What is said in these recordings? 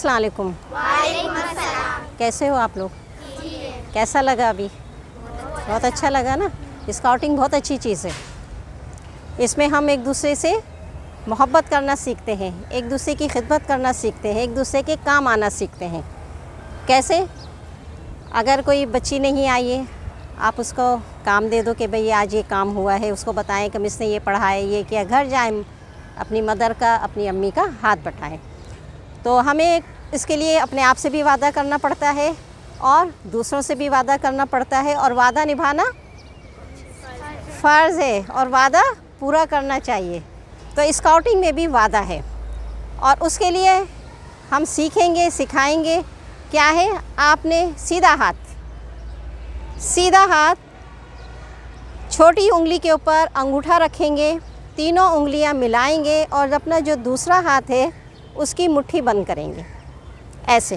अस्सलाम वालेकुम। वालेकुम अस्सलाम। कैसे हो आप लोग? कैसा लगा अभी? बहुत अच्छा लगा ना। स्काउटिंग बहुत अच्छी चीज़ है। इसमें हम एक दूसरे से मोहब्बत करना सीखते हैं, एक दूसरे की खिदमत करना सीखते हैं, एक दूसरे के काम आना सीखते हैं। कैसे? अगर कोई बच्ची नहीं आई है, आप उसको काम दे दो कि भाई आज ये काम हुआ है, उसको बताएं कि मिस ने ये पढ़ा है, ये किया, घर जाएं अपनी मदर का, अपनी अम्मी का हाथ बटाएं। तो हमें इसके लिए अपने आप से भी वादा करना पड़ता है और दूसरों से भी वादा करना पड़ता है, और वादा निभाना फ़र्ज़ है और वादा पूरा करना चाहिए। तो स्काउटिंग में भी वादा है और उसके लिए हम सीखेंगे, सिखाएंगे। क्या है? आपने सीधा हाथ छोटी उंगली के ऊपर अंगूठा रखेंगे, तीनों उंगलियां मिलाएंगे और अपना जो दूसरा हाथ है उसकी मुट्ठी बंद करेंगे ऐसे।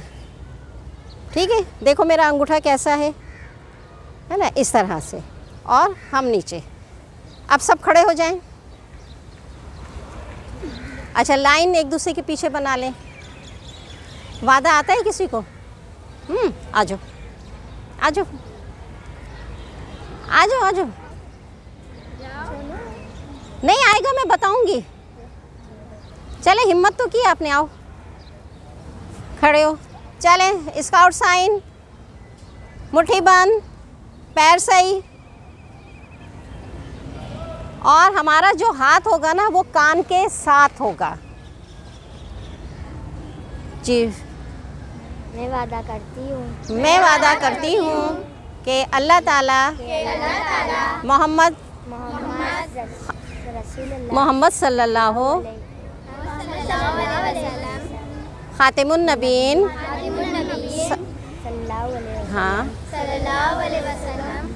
ठीक है? देखो मेरा अंगूठा कैसा है ना, इस तरह से। और हम नीचे। अब सब खड़े हो जाएं। अच्छा, लाइन एक दूसरे के पीछे बना लें। वादा आता है किसी को? आ जाओ, आ जाओ, आ जाओ, आ जाओ। नहीं आएगा मैं बताऊंगी। चले, हिम्मत तो की आपने, आओ खड़े हो। चलें, स्काउट साइन, मुट्ठी बंद, पैर सही। और हमारा जो हाथ होगा ना वो कान के साथ होगा। जी, मैं वादा करती हूँ कि अल्लाह ताला मोहम्मद सल्लल्लाहु खातिमुन नबीन हाँ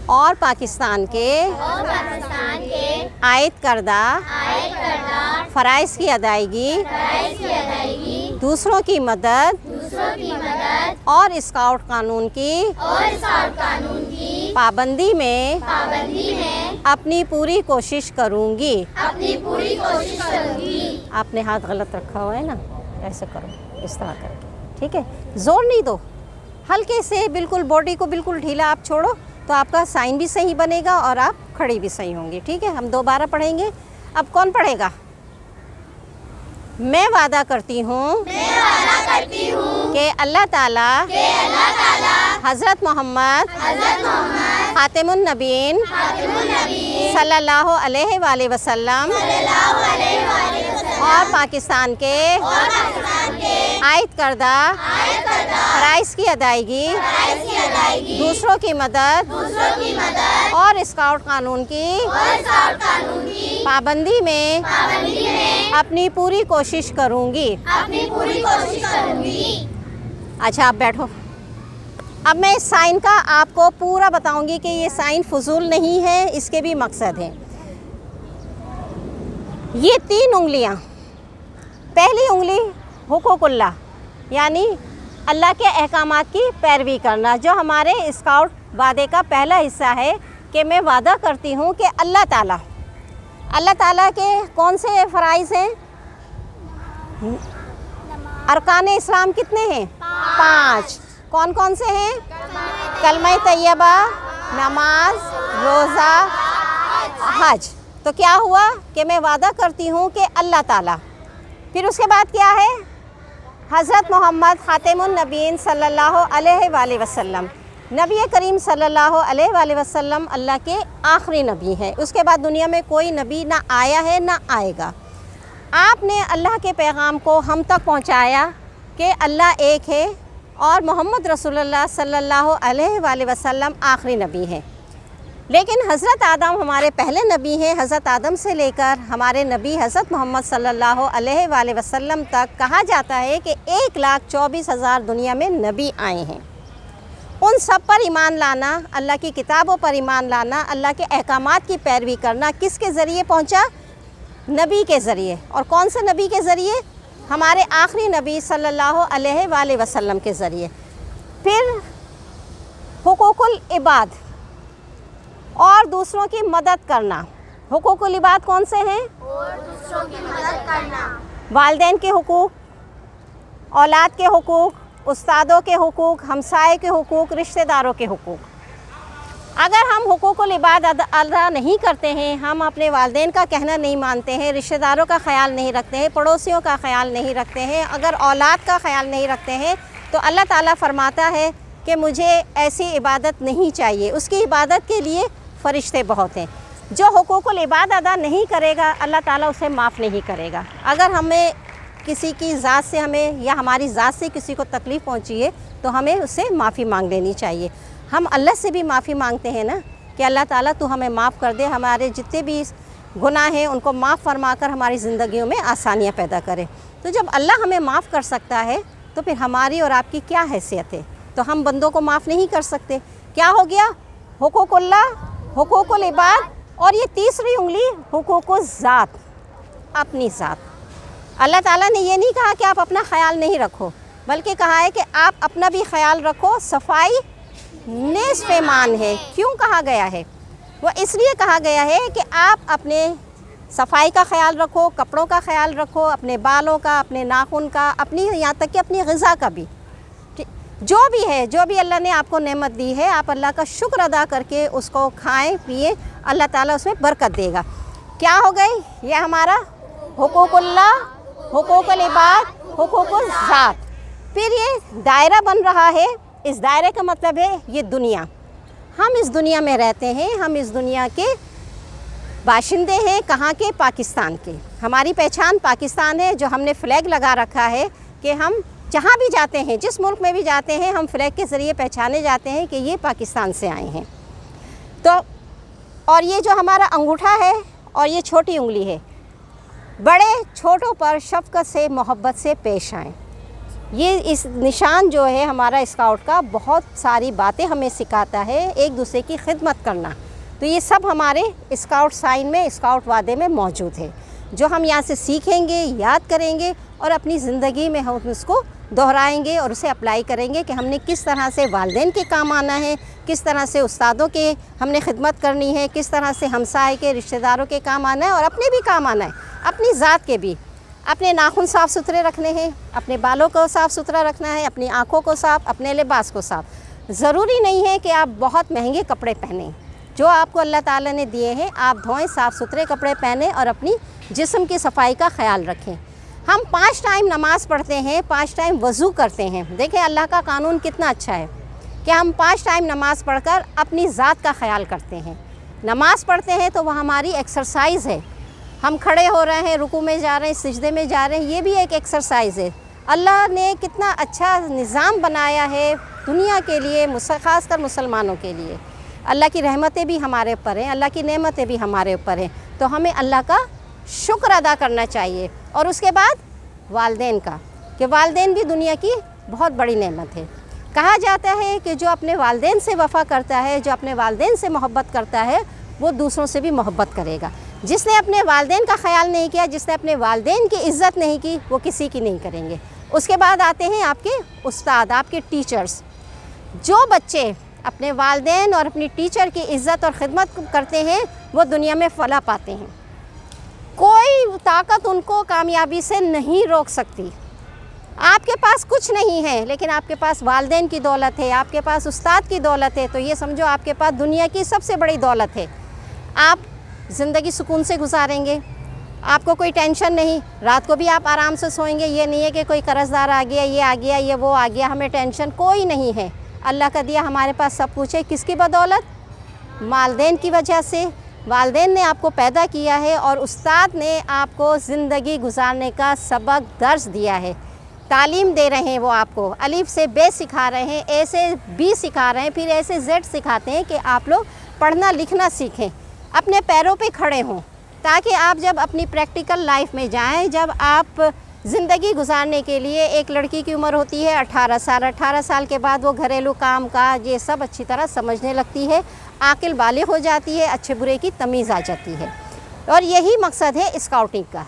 और पाकिस्तान के आयद करदा फ़राइज़ की अदायगी, दूसरों की मदद और स्काउट कानून की पाबंदी में अपनी पूरी कोशिश करूँगी। आपने हाथ गलत रखा हुआ है ना, ऐसे करो, इस तरह करके। ठीक है? जोर नहीं दो, हल्के से, बिल्कुल बॉडी को बिल्कुल ढीला आप छोड़ो, तो आपका साइन भी सही बनेगा और आप खड़ी भी सही होंगी। ठीक है? हम दोबारा पढ़ेंगे। अब कौन पढ़ेगा? मैं वादा करती हूँ कि अल्लाह ताला हज़रत मोहम्मद खातिमुन नबीन सल्लल्लाहु अलैहि वसल्लम और पाकिस्तान के आयद करदा फ़राइज़ की अदायगी, दूसरों की मदद और स्काउट कानून की पाबंदी में अपनी पूरी कोशिश करूँगी। अच्छा, आप बैठो। अब मैं इस साइन का आपको पूरा बताऊंगी कि ये साइन फजूल नहीं है, इसके भी मकसद हैं। ये 3 उंगलियां, पहली उंगली हुकूकुल्लाह, यानी अल्लाह के अहकामात की पैरवी करना, जो हमारे स्काउट वादे का पहला हिस्सा है कि मैं वादा करती हूँ कि अल्लाह ताला के कौन से फ़राइज़ हैं? अरकान इस्लाम कितने हैं? 5। कौन कौन से हैं? कलमा तैयबा, नमाज, रोज़ा, हज। तो क्या हुआ कि मैं वादा करती हूँ कि अल्लाह ताला, फिर उसके बाद क्या है? हज़रत मोहम्मद खातिमुन नबीन सल्लल्लाहु अलैहि वसल्लम, नबी करीम सल्लल्लाहु अलैहि वसल्लम अल्लाह के आखिरी नबी हैं। उसके बाद दुनिया में कोई नबी ना आया है ना आएगा। आपने अल्लाह के पैगाम को हम तक पहुँचाया कि अल्लाह एक है और मोहम्मद रसूलुल्लाह सल्लल्लाहु अलैहि वसल्लम आखिरी नबी हैं। लेकिन हज़रत आदम हमारे पहले नबी हैं। हज़रत आदम से लेकर हमारे नबी हज़रत मोहम्मद सल्लल्लाहु अलैहि वसल्लम तक कहा जाता है कि 1,24,000 दुनिया में नबी आए हैं। उन सब पर ईमान लाना, अल्लाह की किताबों पर ईमान लाना, अल्लाह के अहकामात की पैरवी करना किसके ज़रिए पहुँचा? नबी के ज़रिए। और कौन से नबी के ज़रिए? हमारे आखिरी नबी सल्लल्लाहु अलैहि वसल्लम के ज़रिए। फिर हुकूकुल इबाद और दूसरों की मदद करना। हुकूकुल इबाद कौन से हैं? और दूसरों की मदद करना। वालिदैन के हुकूक, औलाद के हुकूक, उस्तादों के हुकूक, हमसाए के हुकूक, रिश्तेदारों के हुकूक। अगर हम हुकूकुल इबाद अदा नहीं करते हैं, हम अपने वालिदैन का कहना नहीं मानते हैं, रिश्तेदारों का ख्याल नहीं रखते हैं, पड़ोसियों का ख्याल नहीं रखते हैं, अगर औलाद का ख्याल नहीं रखते हैं, तो अल्लाह ताला फरमाता है कि मुझे ऐसी इबादत नहीं चाहिए। उसकी इबादत के लिए फ़रिश्ते बहुत हैं। जो हुकूकुल इबाद अदा नहीं करेगा, अल्लाह ताला उसे माफ़ नहीं करेगा। अगर हमें किसी की ज़ात से हमें या हमारी ज़ात से किसी को तकलीफ़ पहुंची है, तो हमें उससे माफ़ी मांग लेनी चाहिए। हम अल्लाह से भी माफ़ी मांगते हैं ना कि अल्लाह ताला तू हमें माफ़ कर दे, हमारे जितने भी गुनाह हैं उनको माफ़ फरमा कर हमारी ज़िंदगियों में आसानियाँ पैदा करे। तो जब अल्लाह हमें माफ़ कर सकता है, तो फिर हमारी और आपकी क्या हैसियत है? तो हम बंदों को माफ़ नहीं कर सकते। क्या हो गया? हुकूकुल्लाह, हुकूकुल इबाद, और ये तीसरी उंगली हुकूकुल ज़ात, अपनी ज़ात। अल्लाह ताला ने ये नहीं कहा कि आप अपना ख्याल नहीं रखो, बल्कि कहा है कि आप अपना भी ख्याल रखो। सफाई निस्फ़ ईमान है। क्यों कहा गया है? वो इसलिए कहा गया है कि आप अपने सफाई का ख्याल रखो, कपड़ों का ख्याल रखो, अपने बालों का, अपने नाखून का, अपनी यहाँ तक कि अपनी ग़िज़ा का भी। जो भी है, जो भी अल्लाह ने आपको नेमत दी है, आप अल्लाह का शुक्र अदा करके उसको खाएं पिए, अल्लाह ताला उसमें बरकत देगा। क्या हो गई? ये हमारा हुकूकुल्लाह, हुकूकुल इबाद, हुकूकुल ज़ात। फिर ये दायरा बन रहा है। इस दायरे का मतलब है ये दुनिया। हम इस दुनिया में रहते हैं, हम इस दुनिया के बाशिंदे हैं। कहाँ के? पाकिस्तान के। हमारी पहचान पाकिस्तान है, जो हमने फ़्लैग लगा रखा है कि हम जहाँ भी जाते हैं, जिस मुल्क में भी जाते हैं, हम फ़्लैग के ज़रिए पहचाने जाते हैं कि ये पाकिस्तान से आए हैं। तो और ये जो हमारा अंगूठा है और ये छोटी उंगली है, बड़े छोटों पर शफ़क़त से, मोहब्बत से पेश आएँ। ये इस निशान जो है हमारा स्काउट का, बहुत सारी बातें हमें सिखाता है, एक दूसरे की खिदमत करना। तो ये सब हमारे स्काउट साइन में, स्काउट वादे में मौजूद है, जो हम यहाँ से सीखेंगे, याद करेंगे और अपनी ज़िंदगी में हम उसको दोहराएंगे और उसे अप्लाई करेंगे कि हमने किस तरह से वालिदैन के काम आना है, किस तरह से उस्तादों के हमने खिदमत करनी है, किस तरह से हमसाए के, रिश्तेदारों के काम आना है और अपने भी काम आना है, अपनी ज़ात के भी। अपने नाखून साफ़ सुथरे रखने हैं, अपने बालों को साफ़ सुथरा रखना है, अपनी आँखों को साफ़, अपने लिबास को साफ़। ज़रूरी नहीं है कि आप बहुत महंगे कपड़े पहनें। जो आपको अल्लाह ताला ने दिए हैं, आप धोएं, साफ़ सुथरे कपड़े पहनें और अपनी जिस्म की सफाई का ख्याल रखें। हम 5 टाइम नमाज़ पढ़ते हैं, 5 टाइम वज़ू करते हैं। देखें अल्लाह का कानून कितना अच्छा है कि हम 5 टाइम नमाज़ पढ़कर अपनी ज़ात का ख्याल करते हैं। नमाज़ पढ़ते हैं तो वह हमारी एक्सरसाइज़ है। हम खड़े हो रहे हैं, रुकू में जा रहे हैं, सिजदे में जा रहे हैं, ये भी एक एक्सरसाइज़ है। अल्लाह ने कितना अच्छा निज़ाम बनाया है दुनिया के लिए, ख़ासकर मुसलमानों के लिए। अल्लाह की रहमतें भी हमारे ऊपर हैं, अल्लाह की नेमतें भी हमारे ऊपर हैं। तो हमें अल्लाह का शुक्र अदा करना चाहिए। और उसके बाद वालिदैन का, कि वालिदैन भी दुनिया की बहुत बड़ी नेमत है। कहा जाता है कि जो अपने वालिदैन से वफ़ा करता है, जो अपने वालिदैन से मोहब्बत करता है, वो दूसरों से भी मोहब्बत करेगा। जिसने अपने वालिदैन का ख्याल नहीं किया, जिसने अपने वालिदैन की इज़्ज़त नहीं की, वो किसी की नहीं करेंगे। उसके बाद आते हैं आपके उस्ताद, आपके टीचर्स। जो बच्चे अपने वालिदैन और अपनी टीचर की इज़्ज़त और ख़िदमत करते हैं, वो दुनिया में फलाह पाते हैं। कोई ताकत उनको कामयाबी से नहीं रोक सकती। आपके पास कुछ नहीं है, लेकिन आपके पास वालिदैन की दौलत है, आपके पास उस्ताद की दौलत है, तो ये समझो आपके पास दुनिया की सबसे बड़ी दौलत है। आप ज़िंदगी सुकून से गुजारेंगे, आपको कोई टेंशन नहीं, रात को भी आप आराम से सोएंगे। ये नहीं है कि कोई कर्ज़दार आ गया, ये आ गया, ये वो आ गया, हमें टेंशन कोई नहीं है। अल्लाह का दिया हमारे पास सब कुछ है। किसकी बदौलत? वालिदैन की वजह से। वालिदैन ने आपको पैदा किया है और उस्ताद ने आपको ज़िंदगी गुजारने का सबक दर्स दिया है, तालीम दे रहे हैं। वो आपको अलिफ से बे सिखा रहे हैं, ए से बी सिखा रहे हैं, फिर ए से जेड सिखाते हैं कि आप लोग पढ़ना लिखना सीखें, अपने पैरों पे खड़े हों, ताकि आप जब अपनी प्रैक्टिकल लाइफ में जाएं, जब आप ज़िंदगी गुजारने के लिए, एक लड़की की उम्र होती है 18 साल, 18 साल के बाद वो घरेलू काम काज ये सब अच्छी तरह समझने लगती है, आकिल बालिग हो जाती है, अच्छे बुरे की तमीज़ आ जाती है। और यही मकसद है स्काउटिंग का,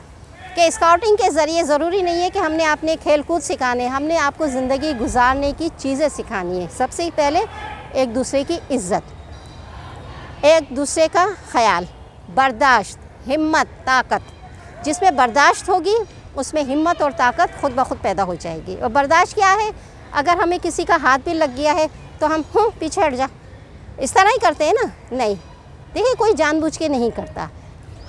कि स्काउटिंग के ज़रिए ज़रूरी नहीं है कि हमने आपने खेल कूद सिखाने, हमने आपको ज़िंदगी गुजारने की चीज़ें सिखानी है। सबसे पहले एक दूसरे की इज़्ज़त, एक दूसरे का ख्याल, बर्दाश्त, हिम्मत, ताकत। जिसमें बर्दाश्त होगी उसमें हिम्मत और ताकत खुद ब खुद पैदा हो जाएगी। और बर्दाश्त क्या है, अगर हमें किसी का हाथ भी लग गया है तो हम पीछे हट जा, इस तरह ही करते हैं ना। नहीं, देखिए कोई जानबूझ के नहीं करता।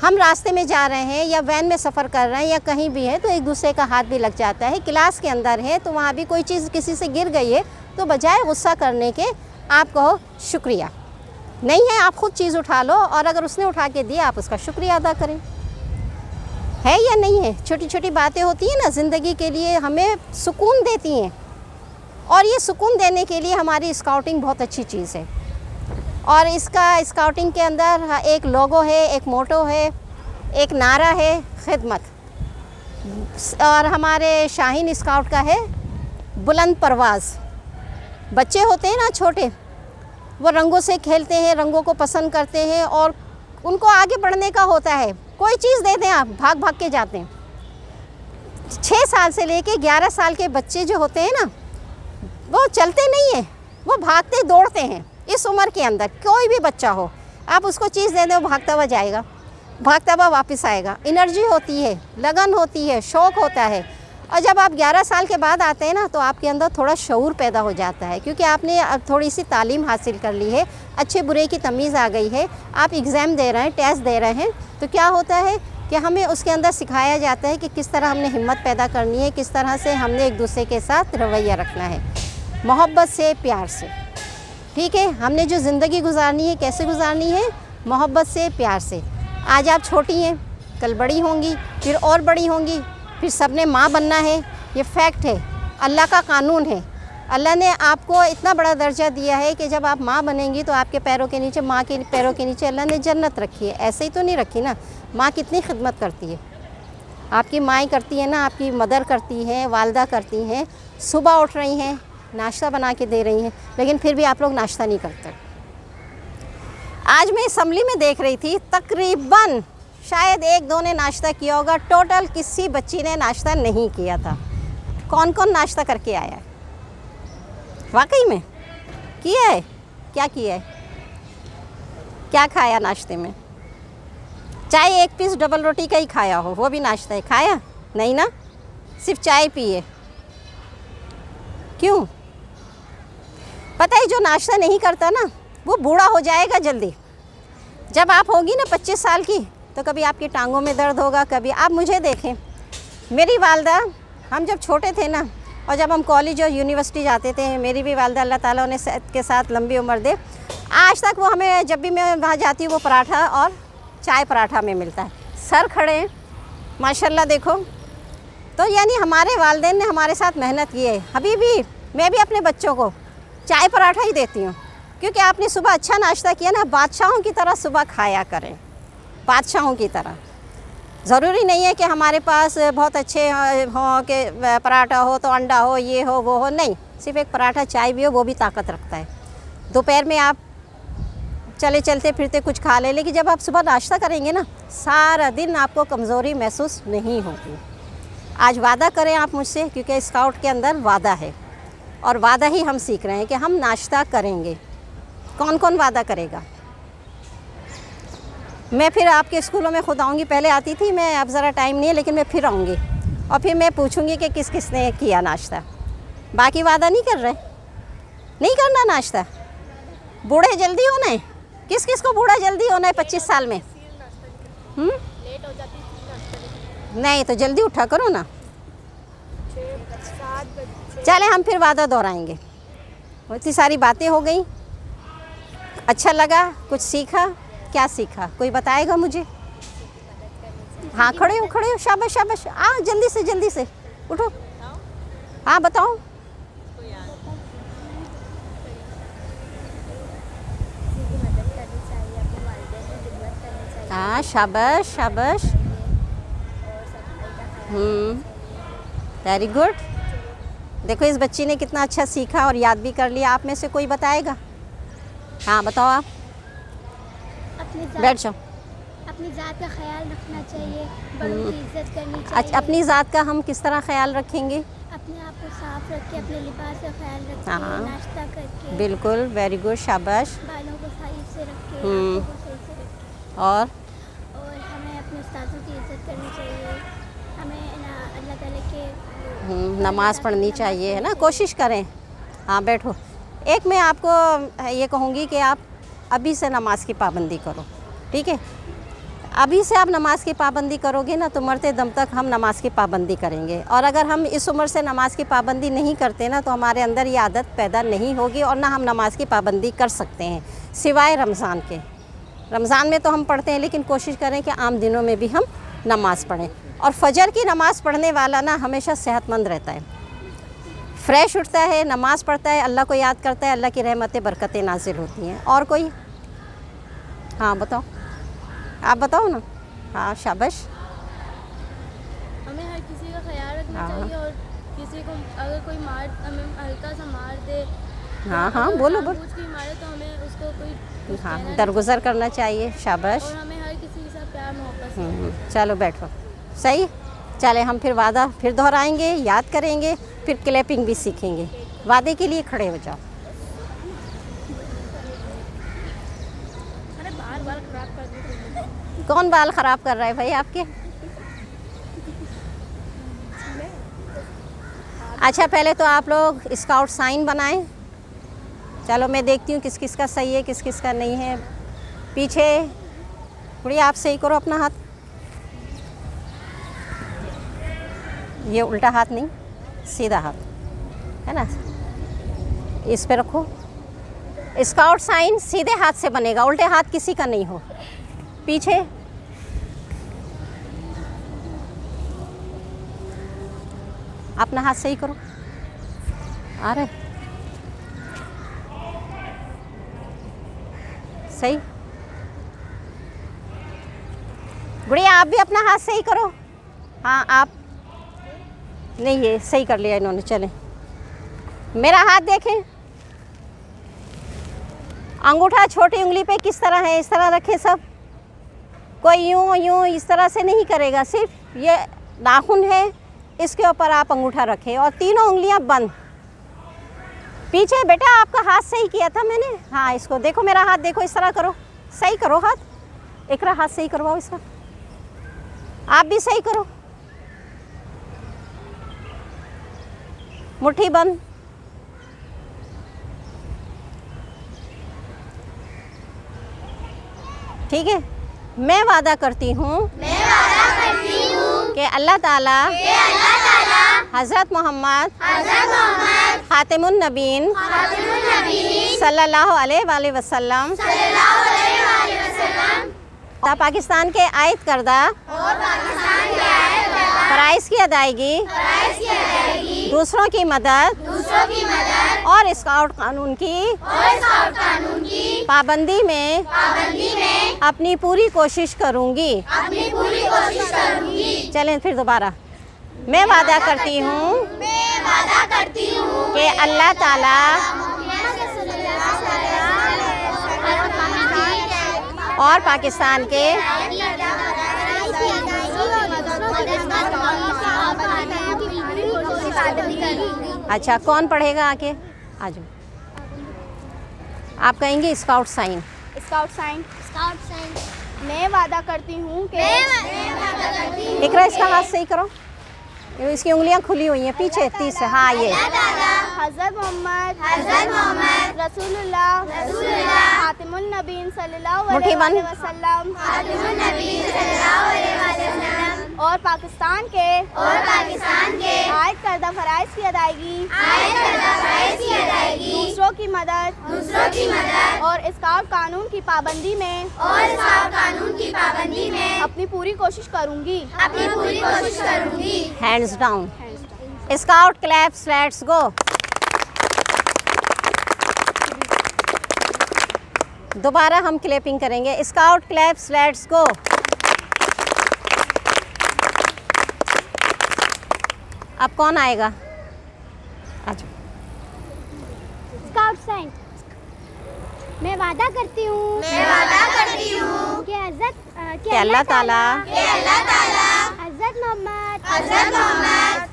हम रास्ते में जा रहे हैं या वैन में सफ़र कर रहे हैं या कहीं भी है तो एक दूसरे का हाथ भी लग जाता है। क्लास के अंदर है तो वहाँ भी कोई चीज़ किसी से गिर गई है तो बजाय गुस्सा करने के आप कहो शुक्रिया। नहीं है आप खुद चीज़ उठा लो और अगर उसने उठा के दिया आप उसका शुक्रिया अदा करें। है या नहीं है? छोटी छोटी बातें होती हैं ना ज़िंदगी के लिए हमें सुकून देती हैं, और ये सुकून देने के लिए हमारी स्काउटिंग बहुत अच्छी चीज़ है। और इसका स्काउटिंग के अंदर एक लोगो है, एक मोटो है, एक नारा है, खिदमत। और हमारे शाहीन स्काउट का है बुलंद परवाज़। बच्चे होते हैं ना छोटे, वो रंगों से खेलते हैं, रंगों को पसंद करते हैं और उनको आगे बढ़ने का होता है। कोई चीज़ दे दें आप भाग भाग के जाते हैं। 6 साल से लेके 11 साल के बच्चे जो होते हैं ना, वो चलते नहीं हैं, वो भागते दौड़ते हैं। इस उम्र के अंदर कोई भी बच्चा हो, आप उसको चीज़ दे दें, वो भागता हुआ जाएगा, भागता हुआ वापस आएगा। एनर्जी होती है, लगन होती है, शौक़ होता है। और जब आप 11 साल के बाद आते हैं ना तो आपके अंदर थोड़ा शऊर पैदा हो जाता है, क्योंकि आपने अब थोड़ी सी तालीम हासिल कर ली है, अच्छे बुरे की तमीज़ आ गई है, आप एग्ज़ाम दे रहे हैं, टेस्ट दे रहे हैं, तो क्या होता है कि हमें उसके अंदर सिखाया जाता है कि किस तरह हमने हिम्मत पैदा करनी है, किस तरह से हमने एक दूसरे के साथ रवैया रखना है, मोहब्बत से, प्यार से। ठीक है, हमने जो ज़िंदगी गुजारनी है कैसे गुजारनी है? मोहब्बत से, प्यार से। आज आप छोटी हैं, कल बड़ी होंगी, फिर और बड़ी होंगी, फिर सबने माँ बनना है, ये फैक्ट है, अल्लाह का कानून है। अल्लाह ने आपको इतना बड़ा दर्जा दिया है कि जब आप माँ बनेंगी तो आपके पैरों के नीचे, माँ के पैरों के नीचे अल्लाह ने जन्नत रखी है। ऐसे ही तो नहीं रखी ना। माँ कितनी खिदमत करती है, आपकी माँ करती है ना, आपकी मदर करती हैं, वालदा करती हैं, सुबह उठ रही हैं, नाश्ता बना के दे रही हैं, लेकिन फिर भी आप लोग नाश्ता नहीं करते। आज मैं असम्बली में देख रही थी, तकरीबन शायद 1-2 ने नाश्ता किया होगा, टोटल किसी बच्ची ने नाश्ता नहीं किया था। कौन कौन नाश्ता करके आया है? वाकई में किया है? क्या किया है? क्या खाया नाश्ते में? चाहे 1 पीस डबल रोटी का ही खाया हो, वो भी नाश्ता है। खाया नहीं ना, सिर्फ चाय पिए। क्यों? पता है जो नाश्ता नहीं करता ना वो बूढ़ा हो जाएगा जल्दी। जब आप होगी ना 25 साल की तो कभी आपकी टांगों में दर्द होगा, कभी आप मुझे देखें, मेरी वालदा, हम जब छोटे थे ना और जब हम कॉलेज और यूनिवर्सिटी जाते थे, मेरी भी वालदा अल्लाह ताला उन्हें सेहत के साथ लंबी उम्र दे, आज तक वो हमें, जब भी मैं वहाँ जाती हूँ वो पराठा और चाय पराठा में मिलता है। सर खड़े हैं माशाल्लाह, देखो। तो यानी हमारे वालिदैन ने हमारे साथ मेहनत की है। अभी भी मैं भी अपने बच्चों को चाय पराठा ही देती हूँ, क्योंकि आपने सुबह अच्छा नाश्ता किया ना, बादशाहों की तरह सुबह खाया करें, बादशाहों की तरह। ज़रूरी नहीं है कि हमारे पास बहुत अच्छे हों कि पराठा हो तो अंडा हो, ये हो वो हो, नहीं, सिर्फ एक पराठा चाय भी हो वो भी ताकत रखता है। दोपहर में आप चले चलते फिरते कुछ खा लें, लेकिन जब आप सुबह नाश्ता करेंगे ना, सारा दिन आपको कमज़ोरी महसूस नहीं होगी। आज वादा करें आप मुझसे, क्योंकि स्काउट के अंदर वादा है और वादा ही हम सीख रहे हैं कि हम नाश्ता करेंगे। कौन कौन वादा करेगा? मैं फिर आपके स्कूलों में खुद आऊँगी, पहले आती थी मैं, अब ज़रा टाइम नहीं है, लेकिन मैं फिर आऊँगी और फिर मैं पूछूँगी कि किस किस ने किया नाश्ता। बाकी वादा नहीं कर रहे, नहीं करना नाश्ता। बूढ़े जल्दी होना है, किस किस को बूढ़ा जल्दी होना है 25 साल में? नहीं तो जल्दी उठा करो ना। चले हम फिर वादा दोहराएंगे। इतनी सारी बातें हो गई, अच्छा लगा, कुछ सीखा। क्या सीखा कोई बताएगा मुझे? हाँ, खड़े हो खड़े हो, शाबाश शाबाश, जल्दी से उठो। हाँ बताओ। हाँ, शाबाश शाबाश, वेरी गुड। देखो इस बच्ची ने कितना अच्छा सीखा और याद भी कर लिया। आप में से कोई बताएगा? हाँ बताओ आप। बैठ जाओ। अपनी ज़ात का ख्याल रखना चाहिए, बड़ों की इज्जत करनी चाहिए। अच्छा, अपनी ज़ात का हम किस तरह ख्याल रखेंगे? अपने आप को साफ रख के, अपने लिबास का ख्याल रखें, हाँ, नाश्ता करके। बिल्कुल, वेरी गुड, शाबाश। बालों को सही से रखें, आँखों को सही से रखें। और हमें अपने उस्तादों की इज्जत करनी चाहिए। हमें ना ताला के नमाज़ पढ़नी चाहिए, है ना, कोशिश करें। हाँ बैठो। एक मैं आपको ये कहूँगी कि आप अभी से नमाज की पाबंदी करो, ठीक है। अभी से आप नमाज की पाबंदी करोगे ना तो मरते दम तक हम नमाज की पाबंदी करेंगे। और अगर हम इस उम्र से नमाज की पाबंदी नहीं करते ना तो हमारे अंदर ये आदत पैदा नहीं होगी और ना हम नमाज की पाबंदी कर सकते हैं, सिवाय रमज़ान के। रमज़ान में तो हम पढ़ते हैं, लेकिन कोशिश करें कि आम दिनों में भी हम नमाज़ पढ़ें। और फजर की नमाज़ पढ़ने वाला ना हमेशा सेहतमंद रहता है, फ्रेश उठता है, नमाज़ पढ़ता है, अल्लाह को याद करता है, अल्लाह की रहमतें बरकतें नाजिल होती हैं। और कोई? हाँ बताओ, आप बताओ ना। हाँ शाबाश। हमें हर किसी का ख्याल रखना चाहिए और किसी को अगर कोई हमें हल्का सा मार दे, हाँ हाँ बोलो बोलो। कुछ भी मारे तो हमें उसको कोई हाँ दरगुजर करना चाहिए, शाबाश। और हमें हर किसी के साथ प्यार मोहब्बत से। चलो बैठो, सही। चले हम फिर वादा फिर दोहराएंगे, याद करेंगे, फिर क्लैपिंग भी सीखेंगे। वादे के लिए खड़े हो जाओ। अरे बाल खराब कर देते। कौन बाल ख़राब कर रहा है भाई आपके? अच्छा पहले तो आप लोग स्काउट साइन बनाएं। चलो मैं देखती हूँ किस किस का सही है, किस किस का नहीं है। पीछे गुड़िया आप सही करो अपना हाथ, ये उल्टा हाथ नहीं, सीधा हाथ, है ना, इस पे रखो। स्काउट साइन सीधे हाथ से बनेगा, उल्टे हाथ किसी का नहीं हो। पीछे अपना हाथ सही करो। अरे सही। गुड़िया आप भी अपना हाथ सही करो। हाँ आप नहीं, ये सही कर लिया इन्होंने। चलें मेरा हाथ देखें। अंगूठा छोटी उंगली पे किस तरह है, इस तरह रखे सब। कोई यूँ यूँ इस तरह से नहीं करेगा, सिर्फ ये नाखून है इसके ऊपर आप अंगूठा रखें और तीनों उंगलियां बंद। पीछे बेटा आपका हाथ सही किया था मैंने। हाँ इसको देखो, मेरा हाथ देखो, इस तरह करो, सही करो हाथ। इकरा हाथ सही करवाओ इसका, आप भी सही करो। मुट्ठी बंद। ठीक है। मैं वादा करती हूँ कि अल्लाह ताला हज़रत मोहम्मद खातिमुन नबीन सल्लल्लाहु अलैहि वसल्लम पाकिस्तान के आयद करदा फ़राइज़ की अदायगी, दूसरों की मदद और स्काउट कानून की पाबंदी में अपनी पूरी कोशिश करूँगी। चलें फिर दोबारा। मैं वादा करती हूँ कि अल्लाह ताला और पाकिस्तान के अच्छा कौन पढ़ेगा आके? आ जाओ। आप कहेंगे स्काउट साइन। स्काउट साइन मैं वादा करती हूँ कि इकरा इसका हाथ सही करो, इसकी उंगलियां खुली हुई हैं पीछे 30 से। हाँ ये हज़रत मोहम्मद रसूलुल्लाह खातिमुन नबीन सल्लल्लाहु अलैहि वसल्लम और पाकिस्तान के आयद करदा फ़राइज़ की अदायगी, दूसरों की मदद और स्काउट कानून की पाबंदी में अपनी पूरी कोशिश करूँगी। Hands down. Scout claps, let's go. दोबारा हम क्लैपिंग करेंगे। Scout claps, let's go. अब कौन आएगा? अच्छा स्काउट साइन मैं वादा करती हूँ कि अल्लाह ताला हज़रत मोहम्मद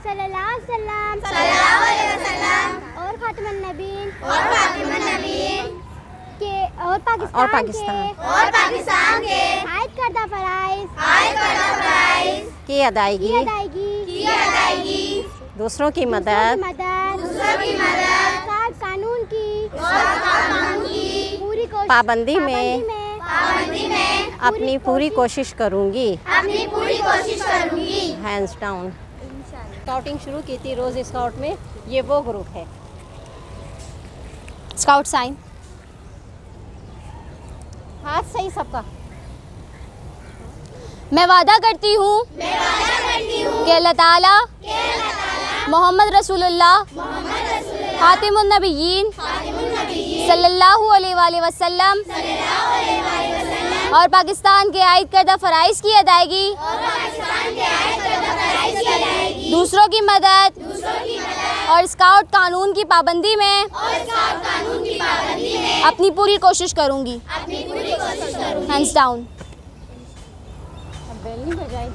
सल्लल्लाहु अलैहि वसल्लम और खातिमुन नबीन के और पाकिस्तान के आयद करदा फ़राइज़ की अदायगी दूसरों की मदद कानून की पूरी पाबंदी में अपनी पूरी कोशिश करूँगी। Hands down. स्काउटिंग शुरू की थी रोज़ स्काउट में, ये वो ग्रुप है। स्काउट साइन, हाथ सही सबका। मैं वादा करती हूँ कि अल्लाह ताला मोहम्मद रसूलुल्लाह खातिमुन नबिय्यीन सल्लल्लाहु अलैहि वसल्लम और पाकिस्तान के आयद करदा फ़राइज़ की अदायगी, दूसरों की मदद और स्काउट कानून की पाबंदी में अपनी पूरी कोशिश करूँगी। Hands down. अब बेल नहीं बजाई।